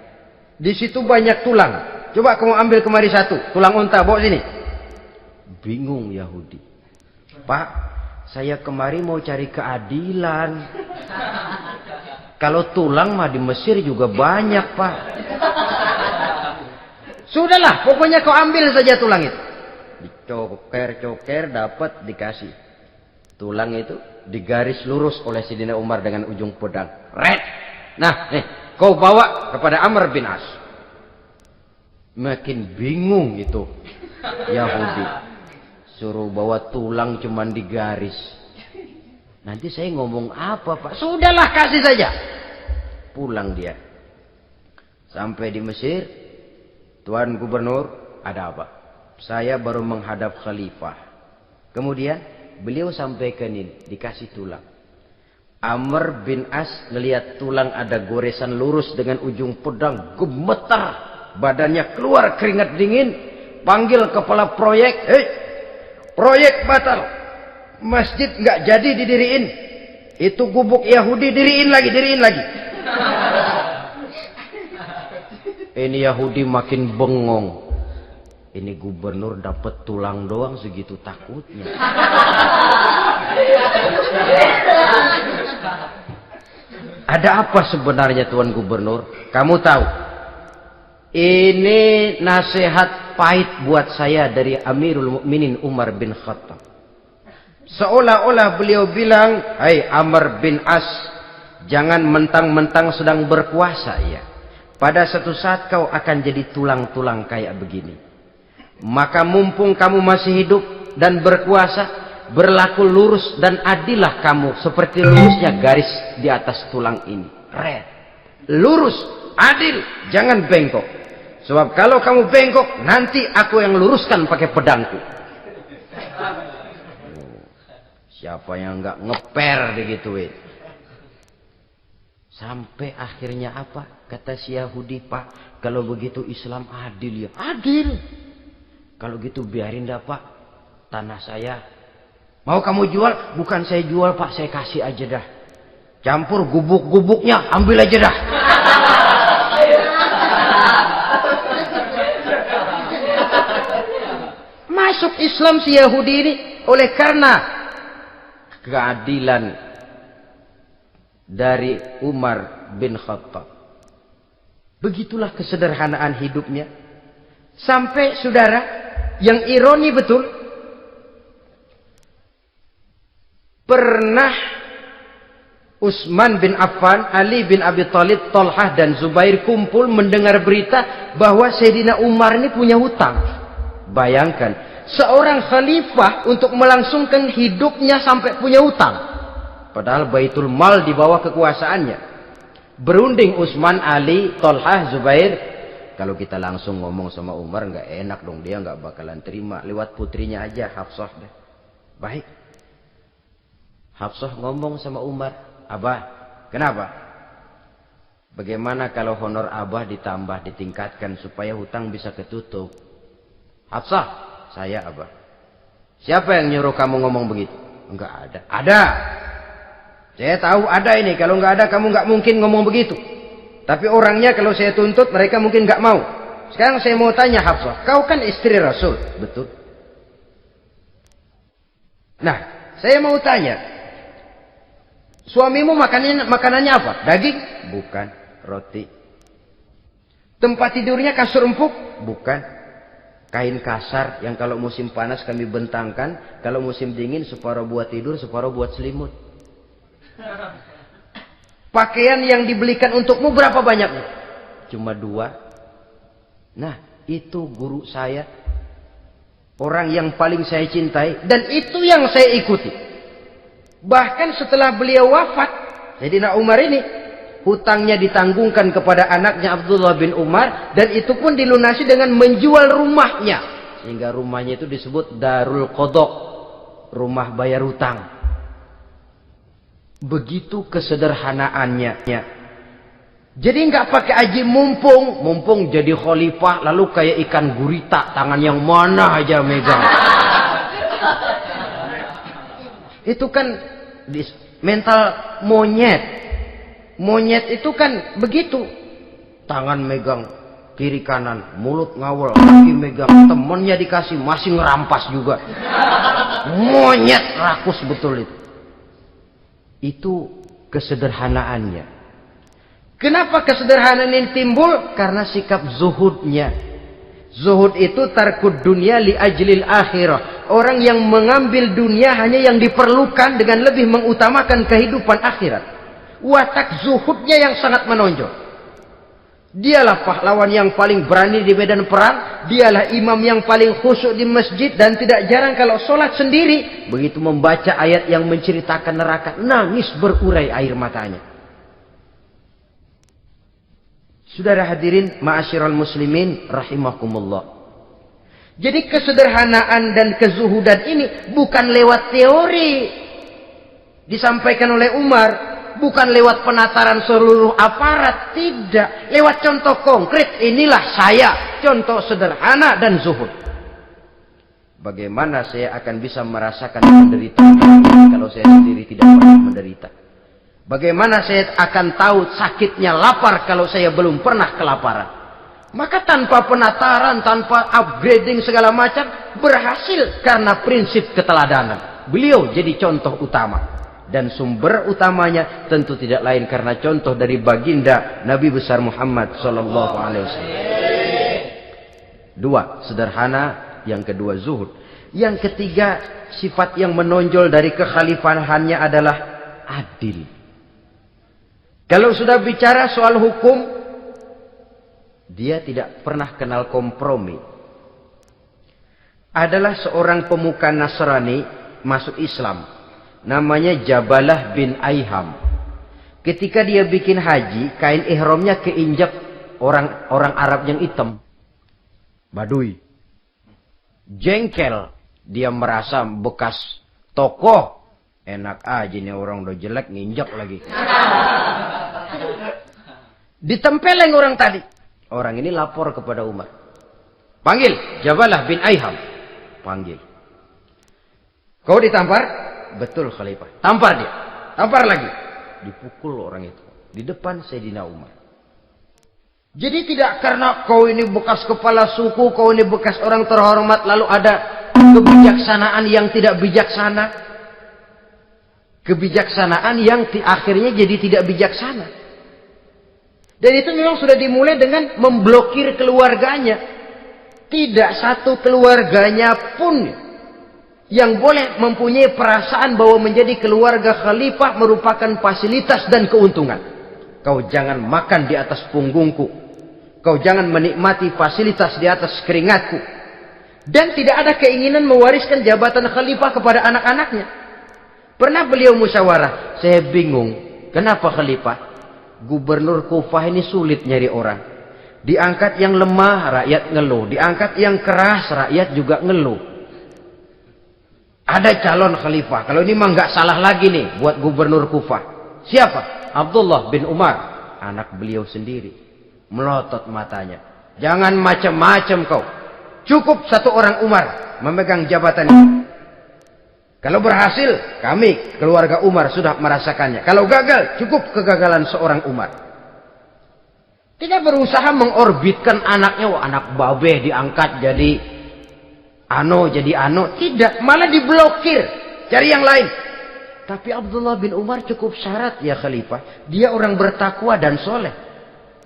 Di situ banyak tulang. Coba kamu ambil kemari satu. Tulang unta, bawa sini. Bingung Yahudi. Pak, saya kemari mau cari keadilan. Kalau tulang mah di Mesir juga banyak, Pak. Sudahlah, pokoknya kau ambil saja tulang itu. Dicoker-coker, dapat, dikasih. Tulang itu digaris lurus oleh Sidina Umar dengan ujung pedang. Red. Nah, nih, kau bawa kepada Amr bin As. Makin bingung itu Yahudi. Suruh bawa tulang cuman digaris. Nanti saya ngomong apa, Pak? Sudahlah, kasih saja. Pulang dia. Sampai di Mesir. Tuan Gubernur, ada apa? Saya baru menghadap khalifah. Kemudian beliau sampaikan ini, dikasih tulang. Amr bin As ngelihat tulang ada goresan lurus dengan ujung pedang, gemetar. Badannya keluar keringat dingin. Panggil kepala proyek. Proyek batal. Masjid nggak jadi didiriin. Itu gubuk Yahudi diriin lagi. Ini Yahudi makin bengong. Ini gubernur dapat tulang doang segitu takutnya. Ada apa sebenarnya, Tuan Gubernur? Kamu tahu? Ini nasihat pahit buat saya dari Amirul Mukminin Umar bin Khattab. Seolah-olah beliau bilang, "Hai Amr bin As, jangan mentang-mentang sedang berkuasa ya. Pada satu saat kau akan jadi tulang-tulang kayak begini. Maka mumpung kamu masih hidup dan berkuasa, berlaku lurus dan adillah kamu seperti lurusnya garis di atas tulang ini. Red. Lurus, adil, jangan bengkok. Sebab kalau kamu bengkok, nanti aku yang luruskan pakai pedangku. Siapa yang nggak ngeper digituin? Sampai akhirnya apa? Kata si Yahudi, Pak, kalau begitu Islam adil ya. Adil. Kalau gitu biarin dah Pak, tanah saya. Mau kamu jual? Bukan saya jual Pak, saya kasih aja dah. Campur gubuk-gubuknya, ambil aja dah. Masuk Islam si Yahudi ini oleh karena keadilan dari Umar bin Khattab. Begitulah kesederhanaan hidupnya. Sampai saudara, yang ironi betul, pernah Utsman bin Affan, Ali bin Abi Thalib, Thalhah dan Zubair kumpul mendengar berita bahwa Sayyidina Umar ini punya hutang. Bayangkan, seorang khalifah untuk melangsungkan hidupnya sampai punya hutang. Padahal Baitul Mal di bawah kekuasaannya. Berunding Utsman, Ali, Thalhah, Zubair. Kalau kita langsung ngomong sama Umar nggak enak dong, dia nggak bakalan terima. Lewat putrinya aja, Hafsah deh. Baik. Hafsah ngomong sama Umar, Abah, kenapa? Bagaimana kalau honor Abah ditambah, ditingkatkan supaya hutang bisa ketutup? Hafsah, saya Abah. Siapa yang nyuruh kamu ngomong begitu? Enggak ada. Ada. Saya tahu ada ini. Kalau enggak ada, kamu enggak mungkin ngomong begitu. Tapi orangnya kalau saya tuntut, mereka mungkin enggak mau. Sekarang saya mau tanya Hafsah, kau kan istri Rasul, betul? Nah, saya mau tanya, suamimu makanannya apa? Daging? Bukan. Roti. Tempat tidurnya kasur empuk? Bukan. Kain kasar yang kalau musim panas kami bentangkan, kalau musim dingin separuh buat tidur, separuh buat selimut. Pakaian yang dibelikan untukmu berapa banyaknya? Cuma 2. Nah, itu guru saya. Orang yang paling saya cintai. Dan itu yang saya ikuti. Bahkan setelah beliau wafat, Sayyidina Umar ini, hutangnya ditanggungkan kepada anaknya Abdullah bin Umar. Dan itu pun dilunasi dengan menjual rumahnya. Sehingga rumahnya itu disebut Darul Qadha, rumah bayar hutang. Begitu kesederhanaannya. Jadi nggak pakai aji mumpung jadi khalifah lalu kayak ikan gurita, tangan yang mana aja megang. Itu kan mental monyet. Monyet itu kan begitu. Tangan megang kiri kanan, mulut ngawal, kaki megang, temennya dikasih masih ngerampas juga. Monyet rakus betul itu. Itu kesederhanaannya. Kenapa kesederhanaan ini timbul? Karena sikap zuhudnya. Zuhud itu tarkud dunia li ajlil akhirah. Orang yang mengambil dunia hanya yang diperlukan dengan lebih mengutamakan kehidupan akhirat. Watak zuhudnya yang sangat menonjol. Dialah pahlawan yang paling berani di medan perang. Dialah imam yang paling khusyuk di masjid. Dan tidak jarang kalau sholat sendiri, begitu membaca ayat yang menceritakan neraka, nangis berurai air matanya. Saudara hadirin ma'asyiral muslimin rahimakumullah. Jadi kesederhanaan dan kezuhudan ini bukan lewat teori disampaikan oleh Umar. Bukan lewat penataran seluruh aparat. Tidak. Lewat contoh konkret. Inilah saya. Contoh sederhana dan zuhud. Bagaimana saya akan bisa merasakan penderitaan kalau saya sendiri tidak pernah menderita? Bagaimana saya akan tahu sakitnya lapar kalau saya belum pernah kelaparan? Maka tanpa penataran, tanpa upgrading segala macam, berhasil karena prinsip keteladanan. Beliau jadi contoh utama. Dan sumber utamanya tentu tidak lain karena contoh dari baginda Nabi besar Muhammad sallallahu alaihi wasallam. 2, sederhana, yang kedua zuhud. Yang ketiga, sifat yang menonjol dari kekhalifahannya adalah adil. Kalau sudah bicara soal hukum, dia tidak pernah kenal kompromi. Adalah seorang pemuka Nasrani masuk Islam. Namanya Jabalah bin Aiham. Ketika dia bikin haji, kain ihramnya keinjak orang Arab yang hitam. Badui. Jengkel. Dia merasa bekas tokoh. Enak aja nih orang udah jelek nginjak lagi. Ditempeleng orang tadi. Orang ini lapor kepada Umar. Panggil Jabalah bin Aiham. Panggil. Kau ditampar? Betul Khalifah. Tampar dia. Tampar lagi. Dipukul orang itu. Di depan Sayyidina Umar. Jadi tidak karena kau ini bekas kepala suku, kau ini bekas orang terhormat, lalu ada kebijaksanaan yang tidak bijaksana. Kebijaksanaan yang akhirnya jadi tidak bijaksana. Dan itu memang sudah dimulai dengan memblokir keluarganya. Tidak satu keluarganya pun yang boleh mempunyai perasaan bahwa menjadi keluarga khalifah merupakan fasilitas dan keuntungan. Kau jangan makan di atas punggungku. Kau jangan menikmati fasilitas di atas keringatku. Dan tidak ada keinginan mewariskan jabatan khalifah kepada anak-anaknya. Pernah beliau musyawarah. Saya bingung. Kenapa khalifah? Gubernur Kufah ini sulit nyari orang. Diangkat yang lemah, rakyat ngeluh. Diangkat yang keras, rakyat juga ngeluh. Ada calon khalifah. Kalau ini mah nggak salah lagi nih buat gubernur Kufah. Siapa? Abdullah bin Umar. Anak beliau sendiri. Melotot matanya. Jangan macam-macam kau. Cukup satu orang Umar memegang jabatan ini. Kalau berhasil, kami keluarga Umar sudah merasakannya. Kalau gagal, cukup kegagalan seorang Umar. Tidak berusaha mengorbitkan anaknya. Wah, anak babeh diangkat jadi jadi ano. Tidak, malah diblokir. Cari yang lain. Tapi Abdullah bin Umar cukup syarat ya khalifah. Dia orang bertakwa dan soleh.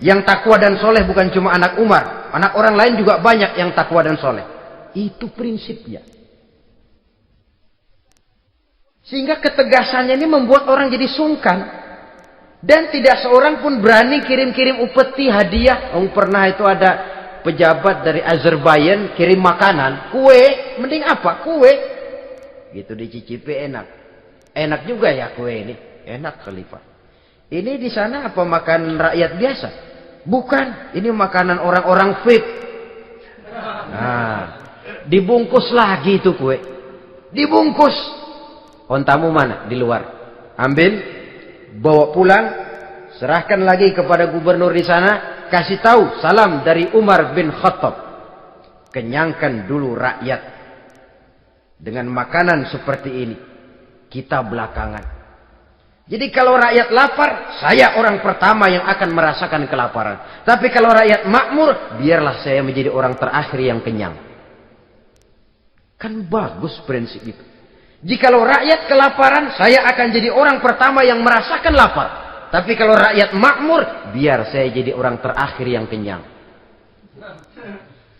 Yang takwa dan soleh bukan cuma anak Umar. Anak orang lain juga banyak yang takwa dan soleh. Itu prinsipnya. Sehingga ketegasannya ini membuat orang jadi sungkan. Dan tidak seorang pun berani kirim-kirim upeti hadiah. Pernah itu ada pejabat dari Azerbaijan kirim makanan. Kue, mending apa? Kue. Gitu dicicipi enak. Enak juga ya kue ini. Enak khalifah. Ini di sana apa makan rakyat biasa? Bukan. Ini makanan orang-orang VIP. Nah, dibungkus lagi itu kue. Dibungkus. Ontamu mana? Di luar. Ambil, bawa pulang, serahkan lagi kepada gubernur di sana, kasih tahu salam dari Umar bin Khattab. Kenyangkan dulu rakyat dengan makanan seperti ini. Kita belakangan. Jadi kalau rakyat lapar, saya orang pertama yang akan merasakan kelaparan. Tapi kalau rakyat makmur, biarlah saya menjadi orang terakhir yang kenyang. Kan bagus prinsip itu. Jikalau rakyat kelaparan, saya akan jadi orang pertama yang merasakan lapar. Tapi kalau rakyat makmur, biar saya jadi orang terakhir yang kenyang.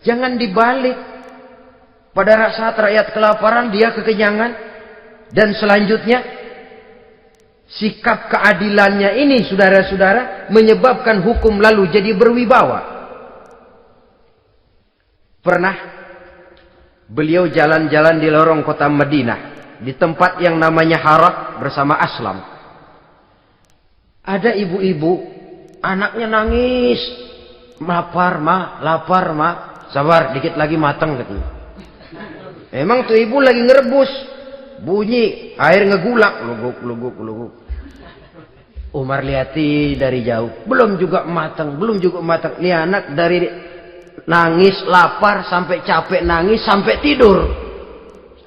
Jangan dibalik. Pada saat rakyat kelaparan, dia kekenyangan. Dan selanjutnya, sikap keadilannya ini, saudara-saudara, menyebabkan hukum lalu jadi berwibawa. Pernah beliau jalan-jalan di lorong kota Madinah. Di tempat yang namanya Harah bersama Aslam. Ada ibu-ibu, anaknya nangis. Lapar ma. Sabar, dikit lagi matang katanya. Emang tuh ibu lagi ngerebus. Bunyi, air ngegulak. Luguk. Umar lihati dari jauh. Belum juga matang. Ini anak dari nangis, lapar, sampai capek nangis, sampai tidur.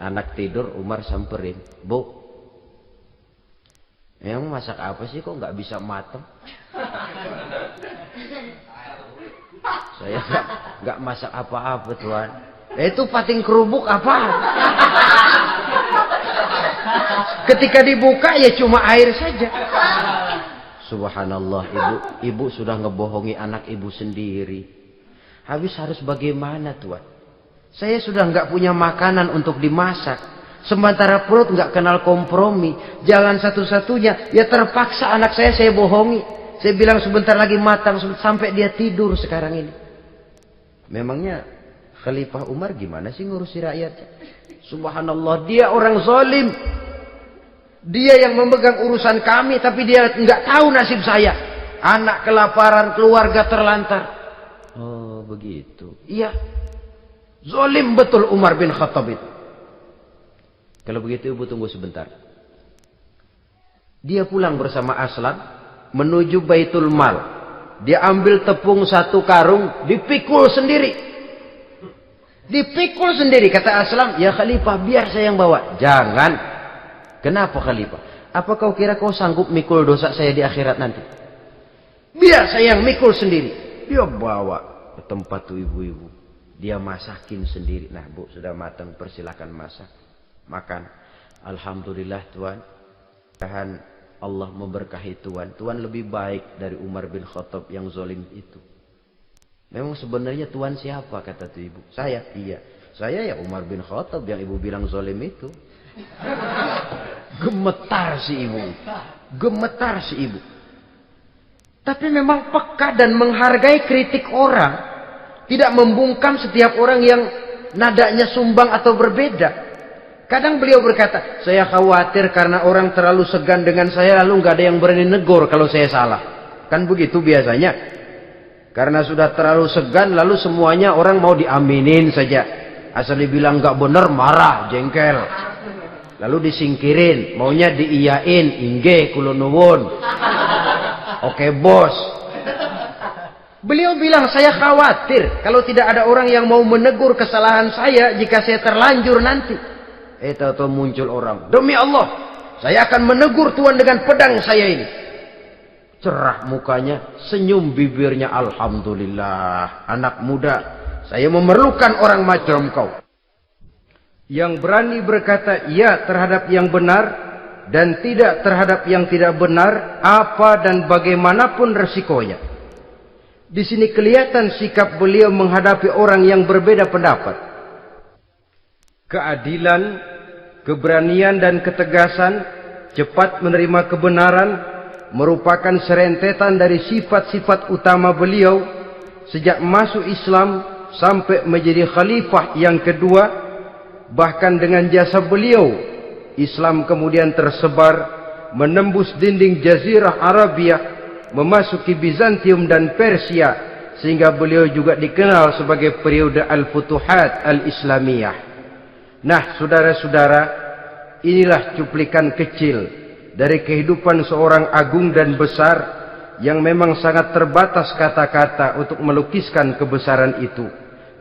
Anak tidur, Umar samperin. Bu, yang masak apa sih kok nggak bisa matang? Saya nggak masak apa-apa tuan. Itu pating kerubuk apa? Ketika dibuka ya cuma air saja. Subhanallah, ibu sudah ngebohongi anak ibu sendiri. Habis harus bagaimana tuan? Saya sudah nggak punya makanan untuk dimasak. Sementara perut nggak kenal kompromi. Jalan satu-satunya, ya terpaksa anak saya bohongi. Saya bilang sebentar lagi matang sampai dia tidur sekarang ini. Memangnya Khalifah Umar gimana sih ngurusi rakyatnya? Subhanallah, dia orang zalim. Dia yang memegang urusan kami, tapi dia nggak tahu nasib saya. Anak kelaparan, keluarga terlantar. Oh begitu. Iya. Zalim betul Umar bin Khattab itu. Kalau begitu ibu tunggu sebentar. Dia pulang bersama Aslam menuju Baitul Mal. Dia ambil tepung 1 karung, dipikul sendiri. Dipikul sendiri, kata Aslam, ya Khalifah biar saya yang bawa. Jangan. Kenapa Khalifah? Apa kau kira kau sanggup mikul dosa saya di akhirat nanti? Biar saya yang mikul sendiri. Dia bawa ke tempat tuh ibu-ibu. Dia masakin sendiri. Nah bu, sudah matang, persilakan masak. Makan. Alhamdulillah Tuhan. Tuhan Allah memberkahi Tuhan. Tuhan lebih baik dari Umar bin Khattab yang zalim itu. Memang sebenarnya Tuhan siapa, kata tuh ibu? Saya. Iya. Saya ya Umar bin Khattab yang ibu bilang zalim itu. Gemetar si ibu. Gemetar si ibu. Tapi memang peka dan menghargai kritik orang. Tidak membungkam setiap orang yang nadanya sumbang atau berbeda. Kadang beliau berkata, saya khawatir karena orang terlalu segan dengan saya lalu nggak ada yang berani negur kalau saya salah. Kan begitu biasanya. Karena sudah terlalu segan lalu semuanya orang mau diaminin saja. Asal dibilang nggak benar marah, jengkel. Lalu disingkirin, maunya diiyain, inggih kula nuwun. Oke bos. Beliau bilang saya khawatir kalau tidak ada orang yang mau menegur kesalahan saya jika saya terlanjur nanti. Tahu-tahu muncul orang. Demi Allah, saya akan menegur Tuhan dengan pedang saya ini. Cerah mukanya, senyum bibirnya. Alhamdulillah, anak muda, saya memerlukan orang macam kau. Yang berani berkata iya terhadap yang benar dan tidak terhadap yang tidak benar, apa dan bagaimanapun resikonya. Di sini kelihatan sikap beliau menghadapi orang yang berbeda pendapat. Keadilan, keberanian dan ketegasan, cepat menerima kebenaran, merupakan serentetan dari sifat-sifat utama beliau sejak masuk Islam sampai menjadi khalifah yang kedua. Bahkan dengan jasa beliau, Islam kemudian tersebar, menembus dinding Jazirah Arabia, memasuki Bizantium dan Persia, sehingga beliau juga dikenal sebagai periode Al-Futuhat Al-Islamiyah. Nah, saudara-saudara, inilah cuplikan kecil dari kehidupan seorang agung dan besar yang memang sangat terbatas kata-kata untuk melukiskan kebesaran itu.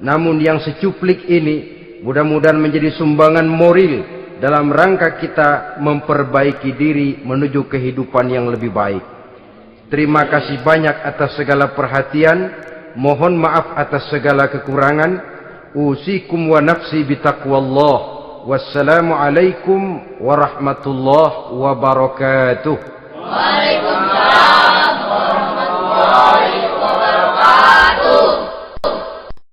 Namun yang secuplik ini mudah-mudahan menjadi sumbangan moral dalam rangka kita memperbaiki diri menuju kehidupan yang lebih baik. Terima kasih banyak atas segala perhatian. Mohon maaf atas segala kekurangan. Usikum wa nafsi bitaqwallah. Wassalamualaikum warahmatullahi wabarakatuh. Waalaikumsalam.